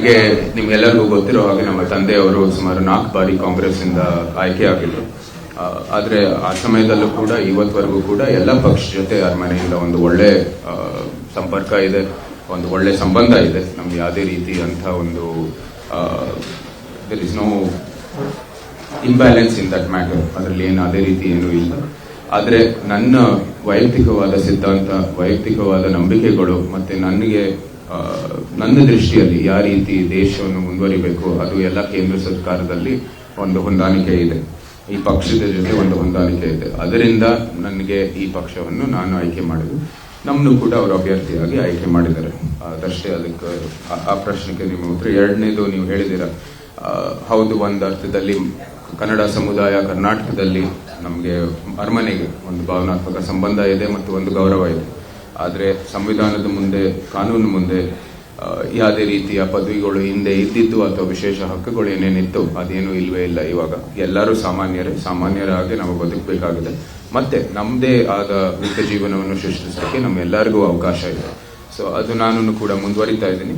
ನನಗೆ ನಿಮ್ಗೆಲ್ಲರಿಗೂ ಗೊತ್ತಿರೋ ಹಾಗೆ ನಮ್ಮ ತಂದೆಯವರು ಸುಮಾರು 4 ಬಾರಿ ಕಾಂಗ್ರೆಸ್ ಇಂದ ಆಯ್ಕೆ ಆಗಿದ್ರು. ಆದ್ರೆ ಆ ಸಮಯದಲ್ಲೂ ಕೂಡ ಇವತ್ತವರೆಗೂ ಕೂಡ ಎಲ್ಲ ಪಕ್ಷ ಜೊತೆ ಅರಮನೆಯಿಂದ ಒಂದು ಒಳ್ಳೆ ಸಂಪರ್ಕ ಇದೆ, ಒಂದು ಒಳ್ಳೆ ಸಂಬಂಧ ಇದೆ. ನಮ್ಗೆ ಯಾವುದೇ ರೀತಿ ಅಂತ ಒಂದು there is no imbalance in that matter. ಅದರಲ್ಲಿ ಏನು ಅದೇ ರೀತಿ ಏನೂ ಇಲ್ಲ. ಆದ್ರೆ ನನ್ನ ವೈಯಕ್ತಿಕವಾದ ಸಿದ್ಧಾಂತ, ವೈಯಕ್ತಿಕವಾದ ನಂಬಿಕೆಗಳು ಮತ್ತೆ ನನ್ನ ದೃಷ್ಟಿಯಲ್ಲಿ ಯಾವ ರೀತಿ ದೇಶವನ್ನು ಮುಂದುವರಿಬೇಕು ಅದು ಎಲ್ಲ ಕೇಂದ್ರ ಸರ್ಕಾರದಲ್ಲಿ ಒಂದು ಹೊಂದಾಣಿಕೆ ಇದೆ, ಈ ಪಕ್ಷದ ಜೊತೆ ಒಂದು ಹೊಂದಾಣಿಕೆ ಇದೆ. ಅದರಿಂದ ನನಗೆ ಈ ಪಕ್ಷವನ್ನು ನಾನು ಆಯ್ಕೆ ಮಾಡಿದ್ದು, ನಮ್ಮನ್ನು ಕೂಡ ಅವರು ಅಭ್ಯರ್ಥಿಯಾಗಿ ಆಯ್ಕೆ ಮಾಡಿದ್ದಾರೆ. ಅದಷ್ಟೇ. ಅದಕ್ಕೆ ಆ ಪ್ರಶ್ನೆಗೆ ನಿಮ್ಮ ಉತ್ತರ. ಎರಡನೇದು ನೀವು ಹೇಳಿದ್ದೀರಾ, ಹೌದು, ಒಂದು ಅರ್ಥದಲ್ಲಿ ಕನ್ನಡ ಸಮುದಾಯ ಕರ್ನಾಟಕದಲ್ಲಿ ನಮಗೆ ಅರಮನೆಗೆ ಒಂದು ಭಾವನಾತ್ಮಕ ಸಂಬಂಧ ಇದೆ ಮತ್ತು ಒಂದು ಗೌರವ ಇದೆ. ಆದರೆ ಸಂವಿಧಾನದ ಮುಂದೆ, ಕಾನೂನು ಮುಂದೆ ಯಾವುದೇ ರೀತಿಯ ಪದವಿಗಳು ಹಿಂದೆ ಇದ್ದಿದ್ದು ಅಥವಾ ವಿಶೇಷ ಹಕ್ಕುಗಳು ಏನೇನಿತ್ತು ಅದೇನು ಇಲ್ವೇ ಇಲ್ಲ. ಇವಾಗ ಎಲ್ಲರೂ ಸಾಮಾನ್ಯರಾಗಿ ನಾವು ಬದುಕಬೇಕಾಗಿದೆ. ಮತ್ತೆ ನಮ್ಮದೇ ಆದ ವೃತ್ತಿ ಜೀವನವನ್ನು ಸೃಷ್ಟಿಸಲಿಕ್ಕೆ ನಮ್ಮೆಲ್ಲರಿಗೂ ಅವಕಾಶ ಇದೆ. ಸೊ ಅದು ನಾನು ಕೂಡ ಮುಂದುವರಿತಾ ಇದ್ದೀನಿ.